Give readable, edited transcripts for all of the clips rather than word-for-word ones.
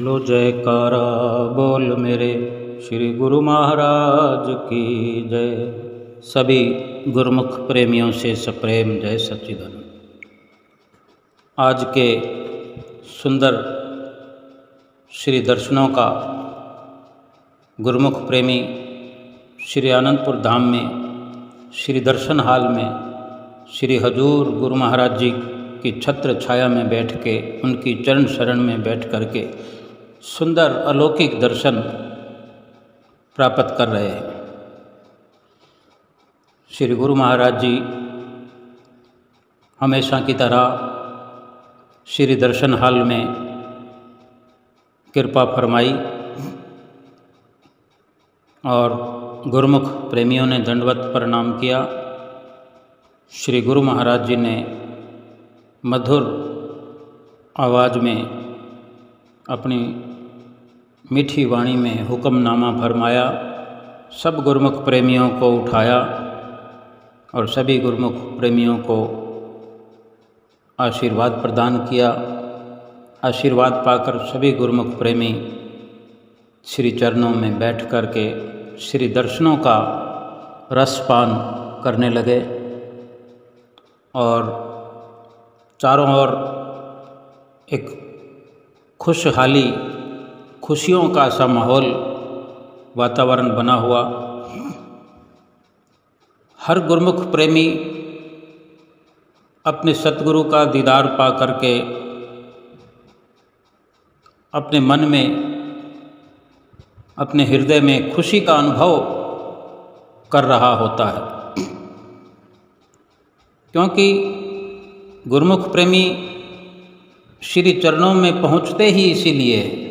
लो जयकारा बोल मेरे श्री गुरु महाराज की जय। सभी गुरुमुख प्रेमियों से सप्रेम जय सच्चिदानंद। आज के सुंदर श्री दर्शनों का गुरुमुख प्रेमी श्री आनंदपुर धाम में श्री दर्शन हाल में श्री हजूर गुरु महाराज जी की छत्र छाया में बैठ के उनकी चरण शरण में बैठ कर के सुंदर अलौकिक दर्शन प्राप्त कर रहे हैं। श्री गुरु महाराज जी हमेशा की तरह श्री दर्शन हाल में कृपा फरमाई और गुरुमुख प्रेमियों ने दंडवत प्रणाम किया। श्री गुरु महाराज जी ने मधुर आवाज़ में अपनी मीठी वाणी में हुक्मनामा फरमाया। सब गुरुमुख प्रेमियों को उठाया और सभी गुरुमुख प्रेमियों को आशीर्वाद प्रदान किया। आशीर्वाद पाकर सभी गुरुमुख प्रेमी श्री चरणों में बैठ कर के श्री दर्शनों का रसपान करने लगे और चारों ओर एक खुशहाली खुशियों का सा माहौल वातावरण बना हुआ। हर गुरुमुख प्रेमी अपने सतगुरु का दीदार पा करके अपने मन में अपने हृदय में खुशी का अनुभव कर रहा होता है, क्योंकि गुरुमुख प्रेमी श्री चरणों में पहुँचते ही इसीलिए है।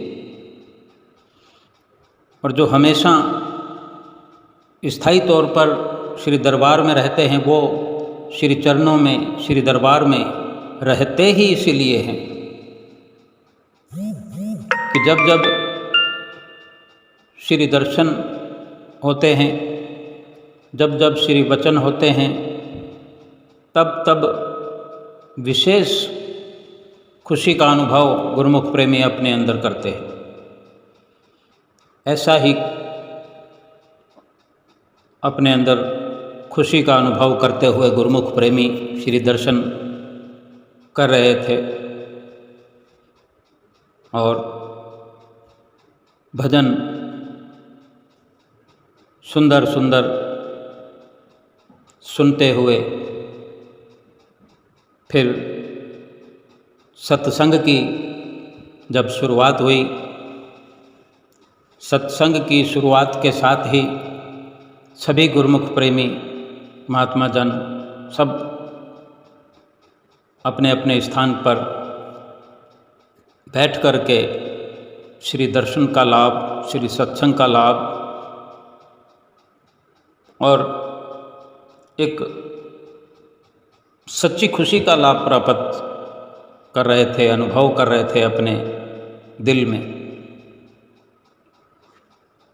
और जो हमेशा स्थायी तौर पर श्री दरबार में रहते हैं वो श्री चरणों में श्री दरबार में रहते ही इसीलिए हैं कि जब जब श्री दर्शन होते हैं, जब जब श्री वचन होते हैं, तब तब विशेष खुशी का अनुभव गुरुमुख प्रेमी अपने अंदर करते हैं। ऐसा ही अपने अंदर खुशी का अनुभव करते हुए गुरुमुख प्रेमी श्री दर्शन कर रहे थे और भजन सुंदर सुंदर सुनते हुए फिर सत्संग की जब शुरुआत हुई, सत्संग की शुरुआत के साथ ही सभी गुरुमुख प्रेमी महात्मा जन सब अपने अपने स्थान पर बैठ कर के श्री दर्शन का लाभ, श्री सत्संग का लाभ और एक सच्ची खुशी का लाभ प्राप्त कर रहे थे, अनुभव कर रहे थे अपने दिल में।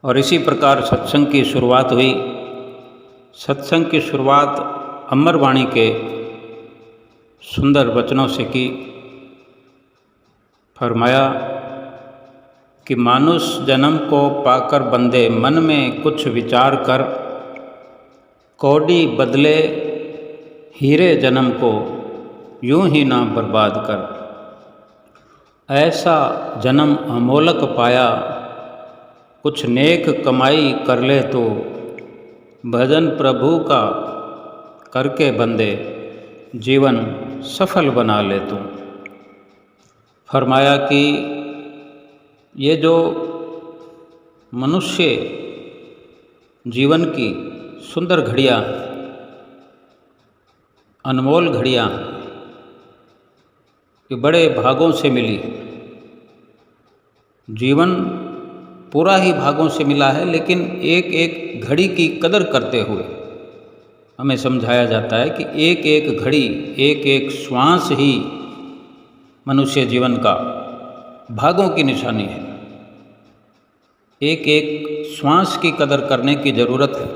और इसी प्रकार सत्संग की शुरुआत हुई। सत्संग की शुरुआत अमरवाणी के सुंदर वचनों से की। फरमाया कि मानुष जन्म को पाकर बंदे मन में कुछ विचार कर, कौड़ी बदले हीरे जन्म को यूं ही ना बर्बाद कर। ऐसा जन्म अमोलक पाया, कुछ नेक कमाई कर ले तो, भजन प्रभु का करके बंदे जीवन सफल बना ले तू। फरमाया कि ये जो मनुष्य जीवन की सुंदर घड़ियाँ, अनमोल घड़ियाँ, ये बड़े भागों से मिली। जीवन पूरा ही भागों से मिला है, लेकिन एक एक घड़ी की कदर करते हुए हमें समझाया जाता है कि एक एक घड़ी, एक एक श्वास ही मनुष्य जीवन का भागों की निशानी है। एक एक श्वास की कदर करने की ज़रूरत है।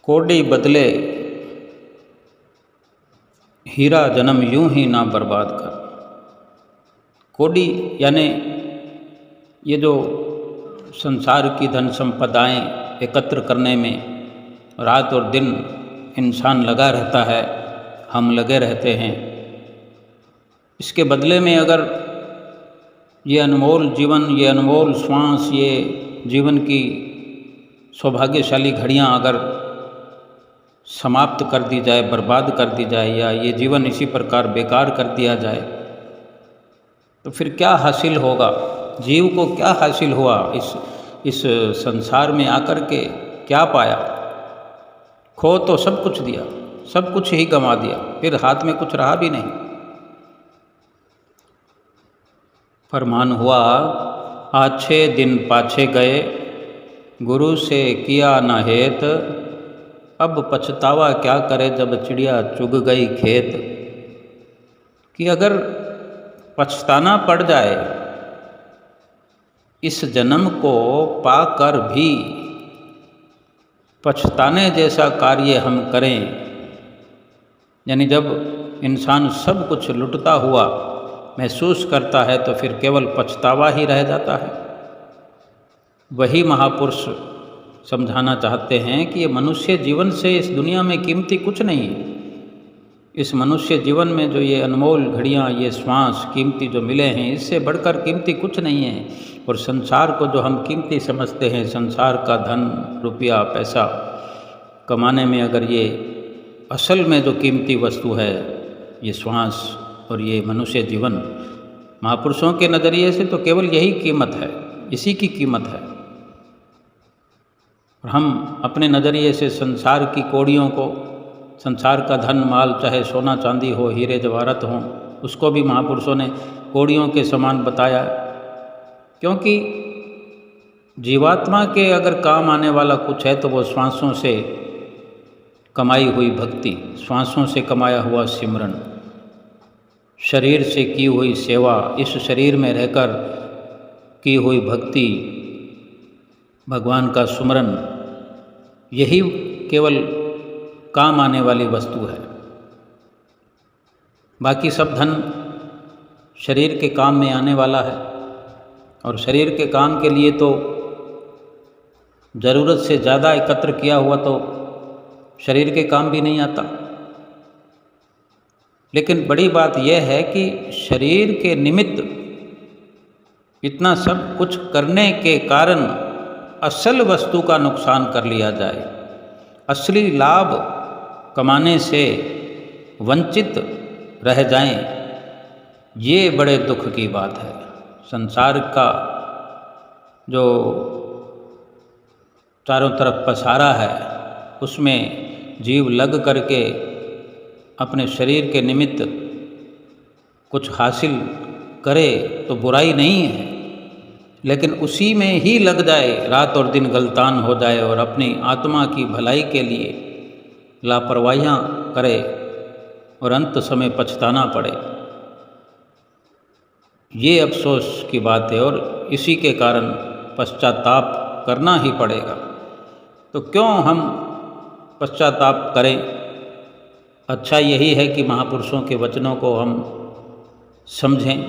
कोड़ी बदले हीरा जन्म यूं ही ना बर्बाद कर। कोडी यानी ये जो संसार की धन संपदाएं एकत्र करने में रात और दिन इंसान लगा रहता है, हम लगे रहते हैं। इसके बदले में अगर ये अनमोल जीवन, ये अनमोल श्वास, ये जीवन की सौभाग्यशाली घड़ियाँ अगर समाप्त कर दी जाए, बर्बाद कर दी जाए, या ये जीवन इसी प्रकार बेकार कर दिया जाए, तो फिर क्या हासिल होगा? जीव को क्या हासिल हुआ? इस संसार में आकर के क्या पाया? खो तो सब कुछ दिया, सब कुछ ही गंवा दिया, फिर हाथ में कुछ रहा भी नहीं। फरमान हुआ, आछे दिन पाछे गए, गुरु से किया न हेत, अब पछतावा क्या करे जब चिड़िया चुग गई खेत। कि अगर पछताना पड़ जाए, इस जन्म को पाकर भी पछताने जैसा कार्य हम करें, यानी जब इंसान सब कुछ लुटता हुआ महसूस करता है तो फिर केवल पछतावा ही रह जाता है। वही महापुरुष समझाना चाहते हैं कि ये मनुष्य जीवन से इस दुनिया में कीमती कुछ नहीं है। इस मनुष्य जीवन में जो ये अनमोल घड़ियाँ, ये श्वास कीमती जो मिले हैं, इससे बढ़कर कीमती कुछ नहीं है। और संसार को जो हम कीमती समझते हैं, संसार का धन, रुपया, पैसा कमाने में अगर ये असल में जो कीमती वस्तु है ये श्वास और ये मनुष्य जीवन, महापुरुषों के नज़रिए से तो केवल यही कीमत है, इसी की कीमत है। और हम अपने नज़रिए से संसार की कौड़ियों को, संसार का धन माल, चाहे सोना चांदी हो, हीरे जवाहरात हों, उसको भी महापुरुषों ने कौड़ियों के समान बताया। क्योंकि जीवात्मा के अगर काम आने वाला कुछ है तो वो श्वासों से कमाई हुई भक्ति, श्वासों से कमाया हुआ सिमरन, शरीर से की हुई सेवा, इस शरीर में रहकर की हुई भक्ति, भगवान का सुमरन, यही केवल काम आने वाली वस्तु है। बाकी सब धन शरीर के काम में आने वाला है, और शरीर के काम के लिए तो ज़रूरत से ज़्यादा एकत्र किया हुआ तो शरीर के काम भी नहीं आता। लेकिन बड़ी बात यह है कि शरीर के निमित्त इतना सब कुछ करने के कारण असल वस्तु का नुकसान कर लिया जाए, असली लाभ कमाने से वंचित रह जाएं, ये बड़े दुख की बात है। संसार का जो चारों तरफ पसारा है उसमें जीव लग करके अपने शरीर के निमित्त कुछ हासिल करे तो बुराई नहीं है, लेकिन उसी में ही लग जाए, रात और दिन गलतान हो जाए और अपनी आत्मा की भलाई के लिए लापरवाहियाँ करे और अंत समय पछताना पड़े, ये अफसोस की बात है। और इसी के कारण पश्चाताप करना ही पड़ेगा। तो क्यों हम पश्चाताप करें? अच्छा यही है कि महापुरुषों के वचनों को हम समझें,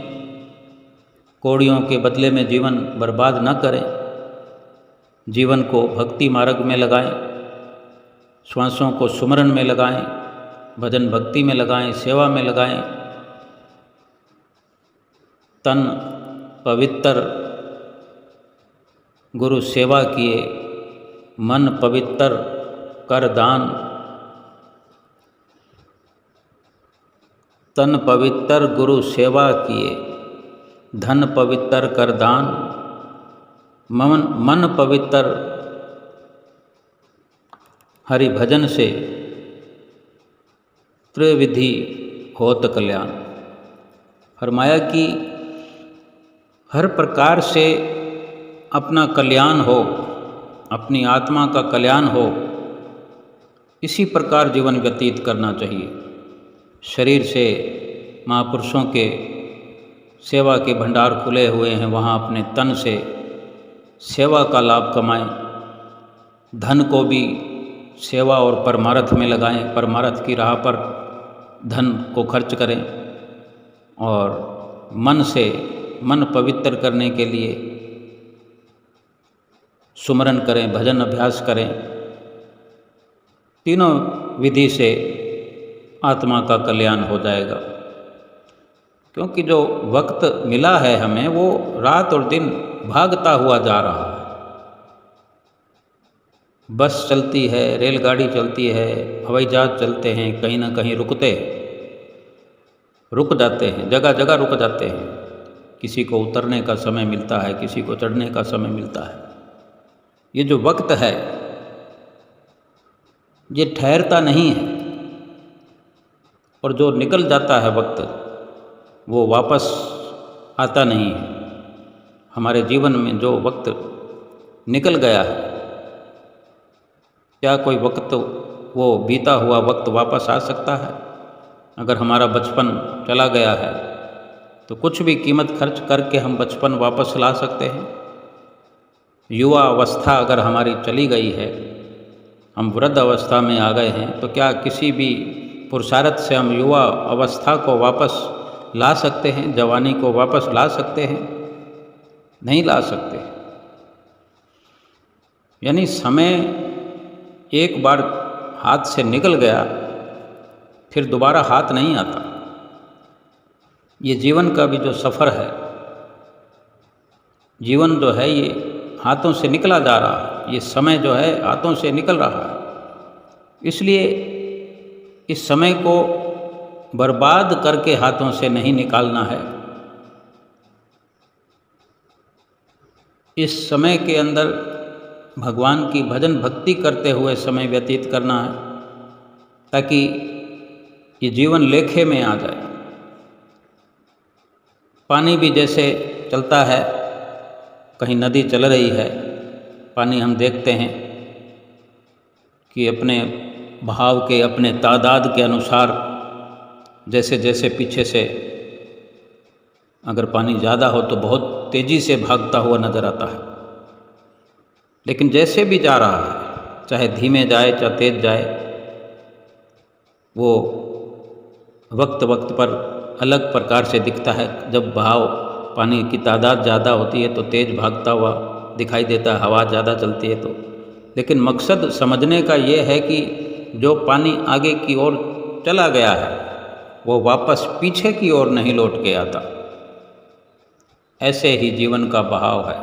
कौड़ियों के बदले में जीवन बर्बाद न करें, जीवन को भक्ति मार्ग में लगाएं, श्वासों को सुमरन में लगाएं, भजन भक्ति में लगाएं, सेवा में लगाएं। तन पवित्र गुरु सेवा किए, मन पवित्र कर दान, तन पवित्र गुरु सेवा किए, धन पवित्र कर दान, मन पवित्र हरि भजन से त्रिविधि होत कल्याण। फरमाया कि हर प्रकार से अपना कल्याण हो, अपनी आत्मा का कल्याण हो, इसी प्रकार जीवन व्यतीत करना चाहिए। शरीर से महापुरुषों के सेवा के भंडार खुले हुए हैं, वहाँ अपने तन से सेवा का लाभ कमाएं, धन को भी सेवा और परमार्थ में लगाएं, परमार्थ की राह पर धन को खर्च करें, और मन से मन पवित्र करने के लिए सुमरन करें, भजन अभ्यास करें। तीनों विधि से आत्मा का कल्याण हो जाएगा। क्योंकि जो वक्त मिला है हमें वो रात और दिन भागता हुआ जा रहा है। बस चलती है, रेलगाड़ी चलती है, हवाई जहाज चलते हैं, कहीं ना कहीं रुक जाते हैं, जगह जगह रुक जाते हैं। किसी को उतरने का समय मिलता है, किसी को चढ़ने का समय मिलता है। ये जो वक्त है ये ठहरता नहीं है, और जो निकल जाता है वक्त वो वापस आता नहीं है। हमारे जीवन में जो वक्त निकल गया है, क्या कोई वक्त वो बीता हुआ वक्त वापस आ सकता है? अगर हमारा बचपन चला गया है तो कुछ भी कीमत खर्च करके हम बचपन वापस ला सकते हैं। युवा अवस्था अगर हमारी चली गई है, हम वृद्ध अवस्था में आ गए हैं, तो क्या किसी भी पुरुषार्थ से हम युवा अवस्था को वापस ला सकते हैं? जवानी को वापस ला सकते हैं? नहीं ला सकते। यानी समय एक बार हाथ से निकल गया फिर दोबारा हाथ नहीं आता। ये जीवन का भी जो सफ़र है, जीवन जो है ये हाथों से निकला जा रहा है, ये समय जो है हाथों से निकल रहा है। इसलिए इस समय को बर्बाद करके हाथों से नहीं निकालना है। इस समय के अंदर भगवान की भजन भक्ति करते हुए समय व्यतीत करना है, ताकि ये जीवन लेखे में आ जाए। पानी भी जैसे चलता है, कहीं नदी चल रही है, पानी हम देखते हैं कि अपने बहाव के, अपने तादाद के अनुसार जैसे जैसे पीछे से अगर पानी ज़्यादा हो तो बहुत तेज़ी से भागता हुआ नज़र आता है। लेकिन जैसे भी जा रहा है, चाहे धीमे जाए चाहे तेज जाए, वो वक्त वक्त पर अलग प्रकार से दिखता है। जब बहाव पानी की तादाद ज़्यादा होती है तो तेज़ भागता हुआ दिखाई देता है, हवा ज़्यादा चलती है तो। लेकिन मकसद समझने का ये है कि जो पानी आगे की ओर चला गया है वो वापस पीछे की ओर नहीं लौट के आता। ऐसे ही जीवन का बहाव है,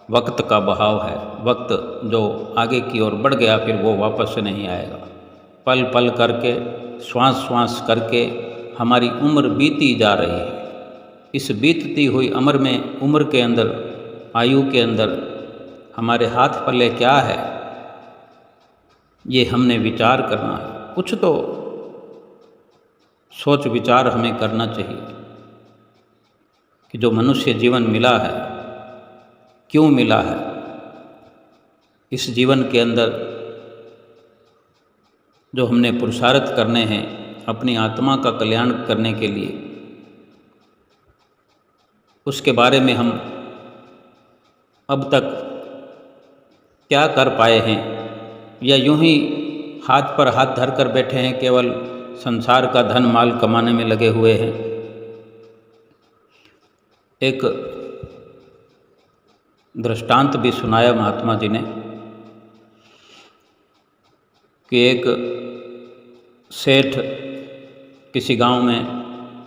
वक्त का बहाव है। वक्त जो आगे की ओर बढ़ गया फिर वो वापस से नहीं आएगा। पल पल करके, श्वास श्वास करके हमारी उम्र बीती जा रही है। इस बीतती हुई उम्र के अंदर, आयु के अंदर हमारे हाथ पल्ले क्या है, ये हमने विचार करना है। कुछ तो सोच विचार हमें करना चाहिए कि जो मनुष्य जीवन मिला है, क्यों मिला है। इस जीवन के अंदर जो हमने पुरुषार्थ करने हैं अपनी आत्मा का कल्याण करने के लिए, उसके बारे में हम अब तक क्या कर पाए हैं, या यूं ही हाथ पर हाथ धर कर बैठे हैं, केवल संसार का धन माल कमाने में लगे हुए हैं। एक दृष्टांत भी सुनाया महात्मा जी ने कि एक सेठ किसी गांव में,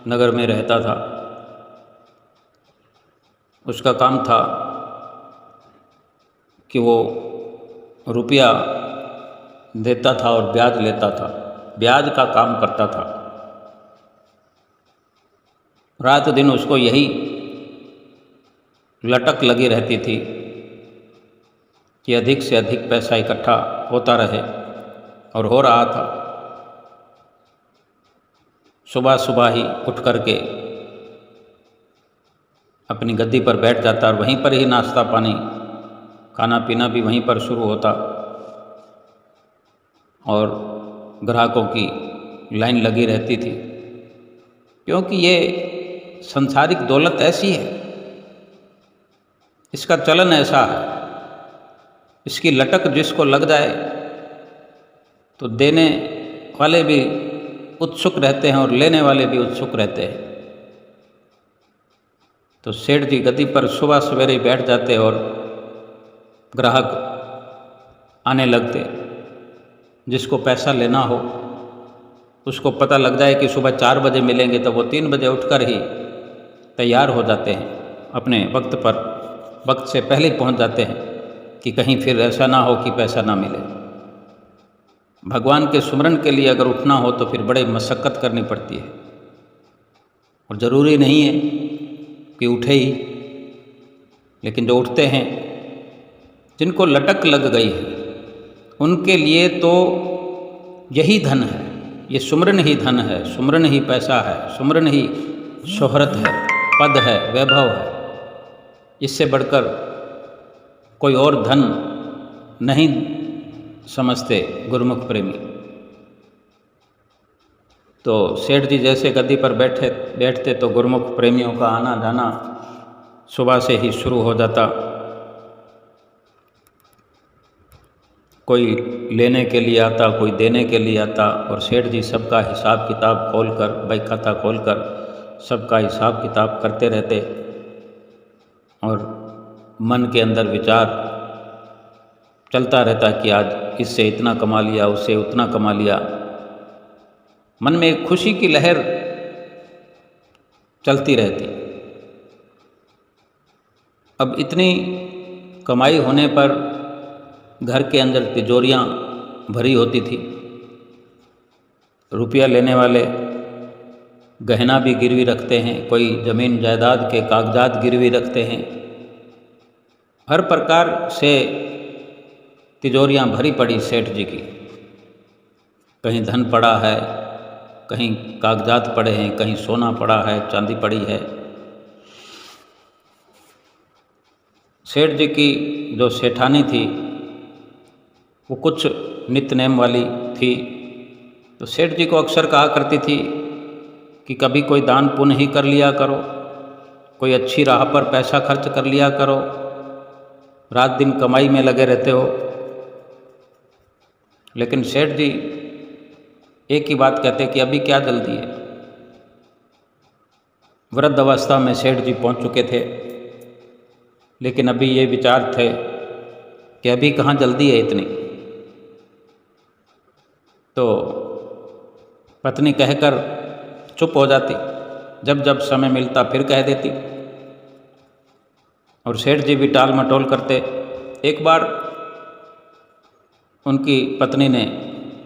नगर में रहता था। उसका काम था कि वो रुपया देता था और ब्याज लेता था, ब्याज का काम करता था। रात दिन उसको यही लटक लगी रहती थी कि अधिक से अधिक पैसा इकट्ठा होता रहे, और हो रहा था। सुबह सुबह ही उठ करके अपनी गद्दी पर बैठ जाता और वहीं पर ही नाश्ता पानी, खाना पीना भी वहीं पर शुरू होता, और ग्राहकों की लाइन लगी रहती थी। क्योंकि ये सांसारिक दौलत ऐसी है, इसका चलन ऐसा है, इसकी लटक जिसको लग जाए तो देने वाले भी उत्सुक रहते हैं और लेने वाले भी उत्सुक रहते हैं। तो सेठ जी गद्दी पर सुबह सवेरे ही बैठ जाते और ग्राहक आने लगते। जिसको पैसा लेना हो उसको पता लग जाए कि सुबह 4 बजे मिलेंगे, तो वो 3 बजे उठकर ही तैयार हो जाते हैं, अपने वक्त पर, वक्त से पहले ही पहुंच जाते हैं कि कहीं फिर ऐसा ना हो कि पैसा ना मिले। भगवान के सुमरन के लिए अगर उठना हो तो फिर बड़े मशक्क़त करनी पड़ती है, और ज़रूरी नहीं है कि उठे ही, लेकिन जो उठते हैं, जिनको लटक लग गई है, उनके लिए तो यही धन है, ये सुमरन ही धन है, सुमरन ही पैसा है, सुमरन ही शोहरत है, पद है, वैभव है। इससे बढ़कर कोई और धन नहीं समझते गुरुमुख प्रेमी। तो सेठ जी जैसे गद्दी पर बैठते तो गुरुमुख प्रेमियों का आना जाना सुबह से ही शुरू हो जाता। कोई लेने के लिए आता, कोई देने के लिए आता, और सेठ जी सबका हिसाब किताब खोलकर, बही खाता खोलकर सबका हिसाब किताब करते रहते, और मन के अंदर विचार चलता रहता कि आज इससे इतना कमा लिया, उससे उतना कमा लिया। मन में एक खुशी की लहर चलती रहती। अब इतनी कमाई होने पर घर के अंदर तिजोरियाँ भरी होती थी, रुपया लेने वाले गहना भी गिरवी रखते हैं, कोई ज़मीन जायदाद के कागजात गिरवी रखते हैं, हर प्रकार से तिजोरियाँ भरी पड़ी सेठ जी की। कहीं धन पड़ा है, कहीं कागजात पड़े हैं, कहीं सोना पड़ा है, चांदी पड़ी है। सेठ जी की जो सेठानी थी वो कुछ नित्य नेम वाली थी, तो सेठ जी को अक्सर कहा करती थी कि कभी कोई दान पुण्य ही कर लिया करो, कोई अच्छी राह पर पैसा खर्च कर लिया करो, रात दिन कमाई में लगे रहते हो। लेकिन सेठ जी एक ही बात कहते कि अभी क्या जल्दी है। वृद्ध अवस्था में सेठ जी पहुंच चुके थे, लेकिन अभी ये विचार थे कि अभी कहाँ जल्दी है इतनी। तो पत्नी कहकर चुप हो जाती, जब जब समय मिलता फिर कह देती, और सेठ जी भी टाल मटोल करते। एक बार उनकी पत्नी ने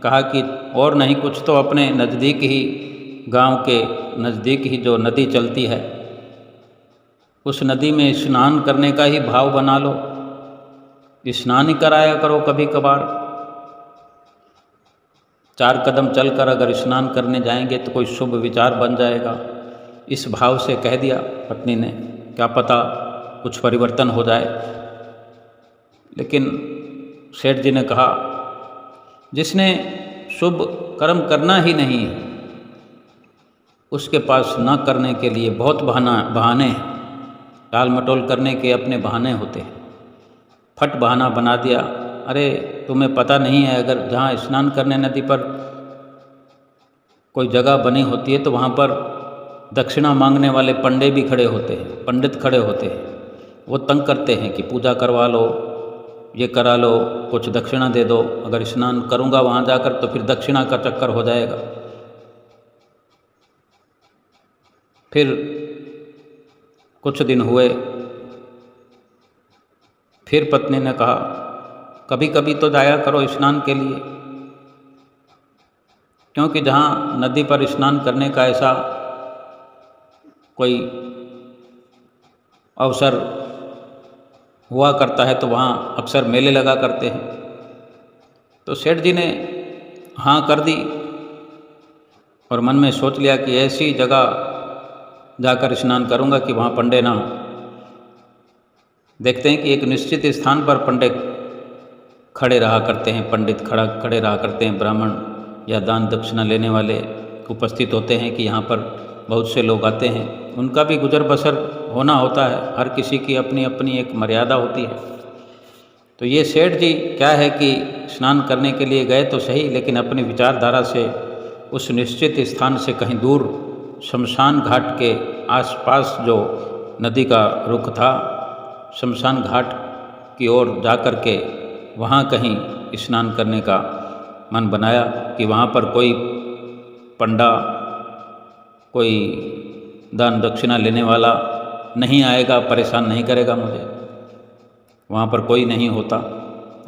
कहा कि और नहीं कुछ तो अपने नज़दीक ही, गांव के नज़दीक ही जो नदी चलती है, उस नदी में स्नान करने का ही भाव बना लो, स्नान ही कराया करो कभी कभार। 4 कदम चलकर अगर स्नान करने जाएंगे तो कोई शुभ विचार बन जाएगा। इस भाव से कह दिया पत्नी ने, क्या पता कुछ परिवर्तन हो जाए। लेकिन सेठ जी ने कहा, जिसने शुभ कर्म करना ही नहीं है उसके पास न करने के लिए बहुत बहाने हैं, टाल मटोल करने के अपने बहाने होते हैं। फट बहाना बना दिया, अरे तुम्हें पता नहीं है, अगर जहाँ स्नान करने नदी पर कोई जगह बनी होती है तो वहाँ पर दक्षिणा मांगने वाले पंडे भी खड़े होते हैं, पंडित खड़े होते हैं। वो तंग करते हैं कि पूजा करवा लो, ये करा लो, कुछ दक्षिणा दे दो, अगर स्नान करूँगा वहाँ जाकर तो फिर दक्षिणा का चक्कर हो जाएगा। फिर कुछ दिन हुए, फिर पत्नी ने कहा, कभी कभी तो जाया करो स्नान के लिए, क्योंकि जहाँ नदी पर स्नान करने का ऐसा कोई अवसर हुआ करता है तो वहाँ अक्सर मेले लगा करते हैं। तो सेठ जी ने हाँ कर दी और मन में सोच लिया कि ऐसी जगह जाकर स्नान करूँगा कि वहाँ पंडे ना हो। देखते हैं कि एक निश्चित स्थान पर पंडे खड़े रहा करते हैं, पंडित खड़े रहा करते हैं, ब्राह्मण या दान दक्षिणा लेने वाले उपस्थित होते हैं कि यहाँ पर बहुत से लोग आते हैं, उनका भी गुजर बसर होना होता है, हर किसी की अपनी अपनी एक मर्यादा होती है। तो ये सेठ जी क्या है कि स्नान करने के लिए गए तो सही, लेकिन अपनी विचारधारा से उस निश्चित स्थान से कहीं दूर शमशान घाट के आसपास जो नदी का रुख था, शमशान घाट की ओर जा कर के वहाँ कहीं स्नान करने का मन बनाया कि वहाँ पर कोई पंडा, कोई दान दक्षिणा लेने वाला नहीं आएगा, परेशान नहीं करेगा मुझे, वहाँ पर कोई नहीं होता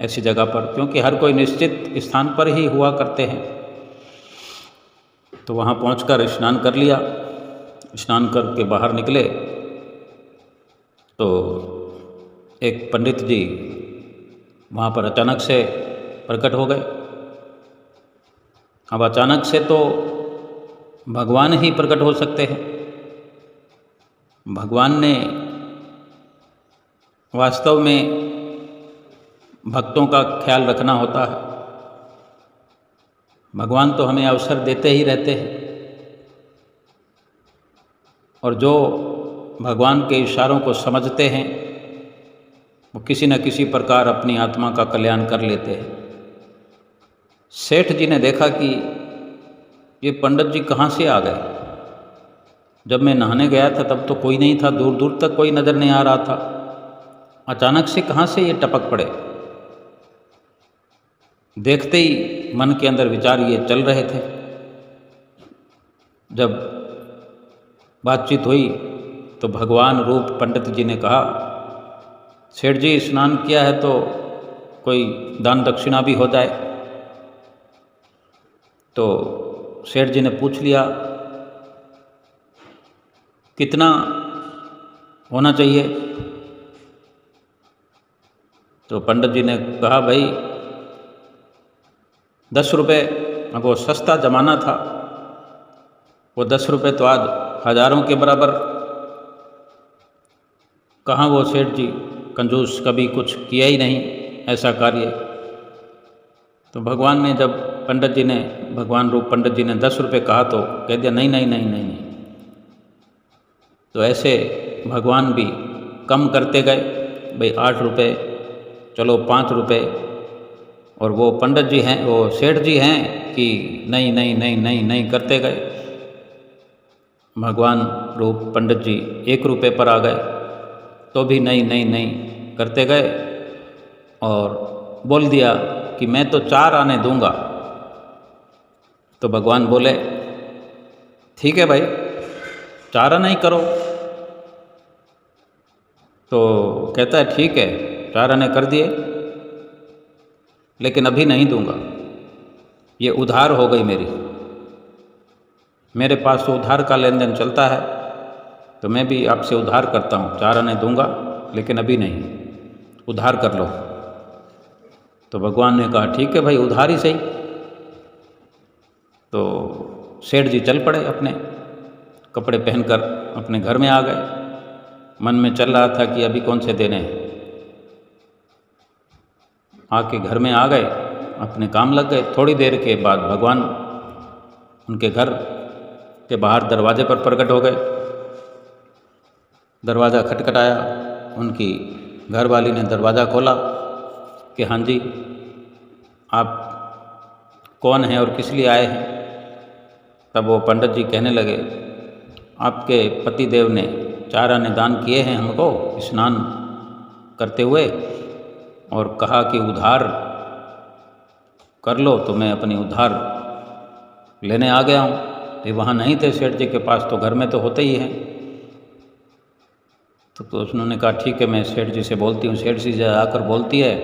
ऐसी जगह पर, क्योंकि हर कोई निश्चित स्थान पर ही हुआ करते हैं। तो वहाँ पहुंचकर स्नान कर लिया। स्नान करके बाहर निकले तो एक पंडित जी वहाँ पर अचानक से प्रकट हो गए। अब अचानक से तो भगवान ही प्रकट हो सकते हैं। भगवान ने वास्तव में भक्तों का ख्याल रखना होता है। भगवान तो हमें अवसर देते ही रहते हैं, और जो भगवान के इशारों को समझते हैं वो किसी न किसी प्रकार अपनी आत्मा का कल्याण कर लेते हैं। सेठ जी ने देखा कि ये पंडित जी कहाँ से आ गए। जब मैं नहाने गया था तब तो कोई नहीं था, दूर दूर तक कोई नज़र नहीं आ रहा था, अचानक से कहाँ से ये टपक पड़े। देखते ही मन के अंदर विचार ये चल रहे थे। जब बातचीत हुई तो भगवान रूप पंडित जी ने कहा, सेठ जी स्नान किया है तो कोई दान दक्षिणा भी हो जाए। तो सेठ जी ने पूछ लिया कितना होना चाहिए। तो पंडित जी ने कहा भाई 10 रुपये। अब वो सस्ता ज़माना था, वो 10 रुपये तो आज हज़ारों के बराबर। कहाँ वो सेठ जी कंजूस, कभी कुछ किया ही नहीं ऐसा कार्य। तो भगवान ने जब पंडित जी ने, भगवान रूप पंडित जी ने 10 रुपये कहा तो कह दिया नहीं नहीं नहीं नहीं नहीं। तो ऐसे भगवान भी कम करते गए, भाई 8 रुपये, चलो 5 रुपये। और वो पंडित जी हैं, वो सेठ जी हैं कि नहीं नहीं नहीं नहीं नहीं करते गए। भगवान रूप पंडित जी 1 रुपये पर आ गए तो भी नहीं नहीं नहीं करते गए, और बोल दिया कि मैं तो 4 आने दूंगा। तो भगवान बोले ठीक है भाई 4 आना ही करो। तो कहता है ठीक है 4 आने कर दिए, लेकिन अभी नहीं दूंगा, ये उधार हो गई मेरी। मेरे पास तो उधार का लेन देन चलता है, तो मैं भी आपसे उधार करता हूँ। 4 आने दूंगा लेकिन अभी नहीं, उधार कर लो। तो भगवान ने कहा ठीक है भाई उधार ही सही। तो सेठ जी चल पड़े, अपने कपड़े पहनकर अपने घर में आ गए। मन में चल रहा था कि अभी कौन से देने हैं। आके घर में आ गए, अपने काम लग गए। थोड़ी देर के बाद भगवान उनके घर के बाहर दरवाजे पर प्रकट हो गए। दरवाज़ा खटखटाया, उनकी घरवाली ने दरवाज़ा खोला कि हाँ जी आप कौन हैं और किस लिए आए हैं। तब वो पंडित जी कहने लगे आपके पति देव ने 4 आने दान किए हैं हमको स्नान करते हुए, और कहा कि उधार कर लो, तो मैं अपनी उधार लेने आ गया हूँ। ये वहाँ नहीं थे सेठ जी के पास, तो घर में तो होते ही हैं। तो उन्होंने कहा ठीक है मैं सेठ जी से बोलती हूँ। सेठ जी आकर बोलती है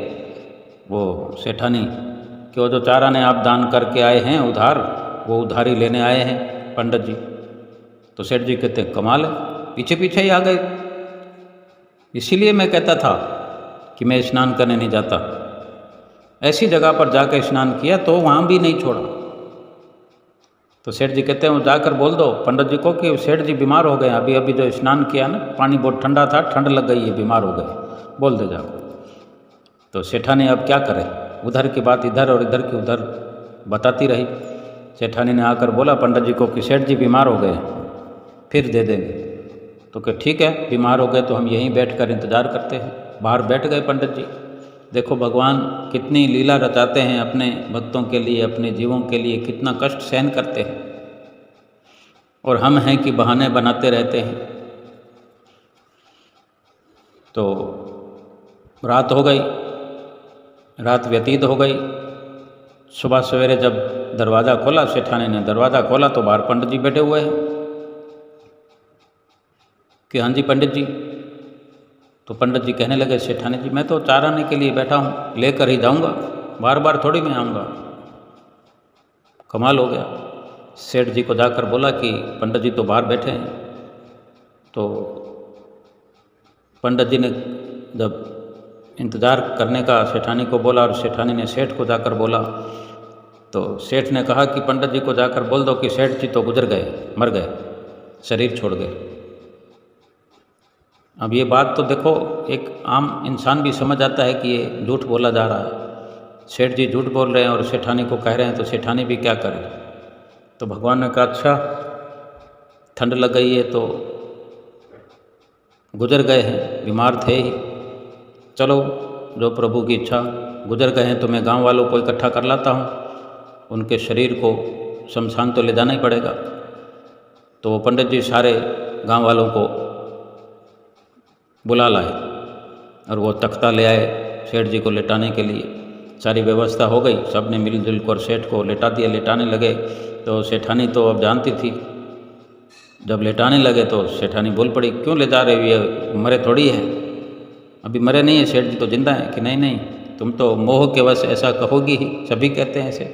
वो सेठानी कि वो जो 4 आने आप दान करके आए हैं उधार, वो उधारी लेने आए हैं पंडित जी। तो सेठ जी कहते कमाल है, पीछे पीछे ही आ गए। इसीलिए मैं कहता था कि मैं स्नान करने नहीं जाता। ऐसी जगह पर जाकर स्नान किया तो वहाँ भी नहीं छोड़ा। तो सेठ जी कहते हैं वो जाकर बोल दो पंडित जी को कि सेठ जी बीमार हो गए, अभी अभी जो स्नान किया ना, पानी बहुत ठंडा था, ठंड लग गई है, बीमार हो गए, बोल दे जाओ। तो सेठानी अब क्या करे, उधर की बात इधर और इधर की उधर बताती रही। सेठानी ने आकर बोला पंडित जी को कि सेठ जी बीमार हो गए, फिर दे देंगे। तो कि ठीक है बीमार हो गए तो हम यहीं बैठकर इंतज़ार करते हैं। बाहर बैठ गए पंडित जी। देखो भगवान कितनी लीला रचाते हैं अपने भक्तों के लिए, अपने जीवों के लिए कितना कष्ट सहन करते हैं, और हम हैं कि बहाने बनाते रहते हैं। तो रात हो गई, रात व्यतीत हो गई। सुबह सवेरे जब दरवाज़ा खोला, सेठानी ने दरवाज़ा खोला तो बाहर पंडित जी बैठे हुए हैं कि हाँ जी पंडित जी। तो पंडित जी कहने लगे सेठानी जी, मैं तो चाराने के लिए बैठा हूँ, लेकर ही जाऊँगा, बार बार थोड़ी मैं आऊँगा। कमाल हो गया। सेठ जी को जाकर बोला कि पंडित जी तो बाहर बैठे हैं। तो पंडित जी ने जब इंतज़ार करने का सेठानी को बोला और सेठानी ने सेठ को जाकर बोला, तो सेठ ने कहा कि पंडित जी को जाकर बोल दो कि सेठ जी तो गुजर गए, मर गए, शरीर छोड़ गए। अब ये बात तो देखो, एक आम इंसान भी समझ आता है कि ये झूठ बोला जा रहा है। सेठ जी झूठ बोल रहे हैं और सेठानी को कह रहे हैं, तो सेठानी भी क्या करे। तो भगवान ने कहा अच्छा, ठंड लग गई है तो गुजर गए हैं, बीमार थे ही, चलो जो प्रभु की इच्छा, गुजर गए हैं तो मैं गांव वालों को इकट्ठा कर लाता हूँ, उनके शरीर को शमशान तो ले जाना ही पड़ेगा। तो वो पंडित जी सारे गांव वालों को बुला लाए और वो तख्ता ले आए सेठ जी को लेटाने के लिए। सारी व्यवस्था हो गई, सब ने मिलजुल कर सेठ को लेटा दिया। लेटाने लगे तो सेठानी तो अब जानती थी, जब लेटाने लगे तो सेठानी बोल पड़ी, क्यों ले जा रहे हो, ये मरे थोड़ी है, अभी मरे नहीं है, सेठ जी तो जिंदा है। कि नहीं नहीं, तुम तो मोह के वश ऐसा कहोगी ही, सभी कहते हैं ऐसे,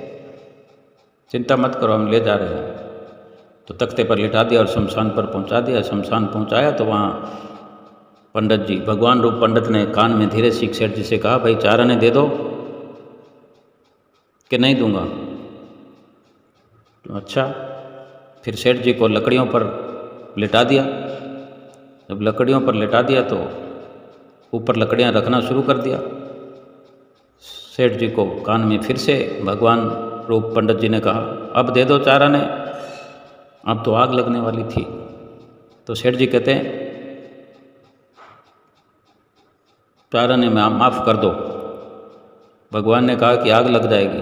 चिंता मत करो, हम ले जा रहे हैं। तो तख्ते पर लिटा दिया और शमशान पर पहुंचा दिया। शमशान पहुंचाया तो वहाँ पंडित जी, भगवान रूप पंडित ने कान में धीरे से सेठ जी से कहा, भाई चाराने दे दो कि नहीं दूंगा। तो अच्छा, फिर सेठ जी को लकड़ियों पर लिटा दिया। जब लकड़ियों पर लिटा दिया तो ऊपर लकड़ियां रखना शुरू कर दिया। सेठ जी को कान में फिर से भगवान रूप पंडित जी ने कहा, अब दे दो चाराने, अब तो आग लगने वाली थी। तो सेठ जी कहते हैं, चाराने में माफ़ कर दो। भगवान ने कहा कि आग लग जाएगी,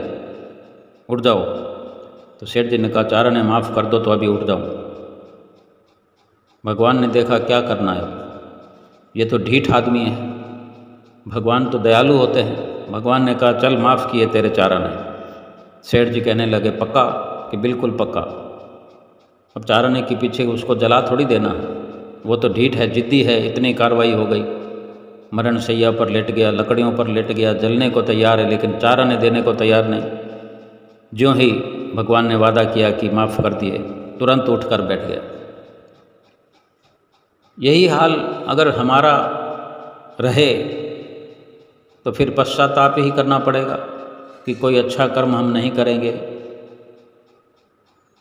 उठ जाओ। तो सेठ जी ने कहा, चाराने माफ़ कर दो तो अभी उठ जाऊँ। भगवान ने देखा क्या करना है, ये तो ढीठ आदमी है, भगवान तो दयालु होते हैं। भगवान ने कहा, चल माफ़ किए तेरे चाराने। सेठ जी कहने लगे, पक्का? कि बिल्कुल पक्का। अब चाराने के पीछे उसको जला थोड़ी देना, वो तो ढीठ है, जिद्दी है। इतनी कार्रवाई हो गई, मरण शैया पर लेट गया, लकड़ियों पर लेट गया, जलने को तैयार है, लेकिन चाराने देने को तैयार नहीं। ज्यों ही भगवान ने वादा किया कि माफ़ कर दिए, तुरंत उठकर बैठ गया। यही हाल अगर हमारा रहे तो फिर पश्चाताप ही करना पड़ेगा कि कोई अच्छा कर्म हम नहीं करेंगे।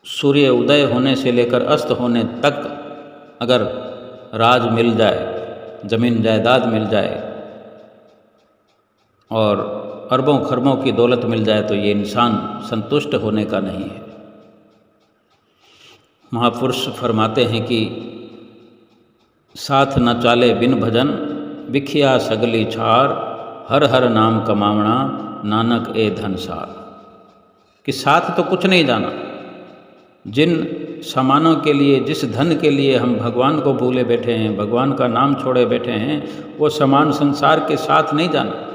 सूर्य उदय होने से लेकर अस्त होने तक अगर राज मिल जाए, ज़मीन जायदाद मिल जाए और अरबों खरबों की दौलत मिल जाए तो ये इंसान संतुष्ट होने का नहीं है। महापुरुष फरमाते हैं कि साथ न चाले बिन भजन, बिखिया सगली छार, हर हर नाम कमावना, नानक ए धनसार। कि साथ तो कुछ नहीं जाना, जिन सामानों के लिए, जिस धन के लिए हम भगवान को भूले बैठे हैं, भगवान का नाम छोड़े बैठे हैं, वो सामान संसार के साथ नहीं जाना।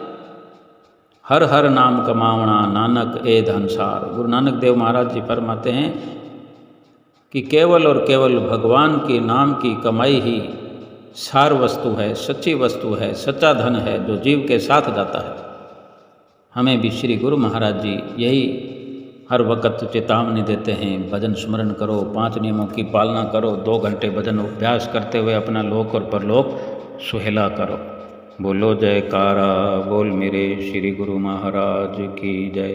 हर हर नाम कमावना, नानक ए धनसार। गुरु नानक देव महाराज जी फरमाते हैं कि केवल और केवल भगवान के नाम की कमाई ही सार वस्तु है, सच्ची वस्तु है, सच्चा धन है जो जीव के साथ जाता है। हमें भी श्री गुरु महाराज जी यही हर वक्त चेतावनी देते हैं, भजन स्मरण करो, 5 नियमों की पालना करो, 2 घंटे भजन अभ्यास करते हुए अपना लोक और परलोक सुहेला करो। बोलो जयकारा, बोल मेरे श्री गुरु महाराज की जय।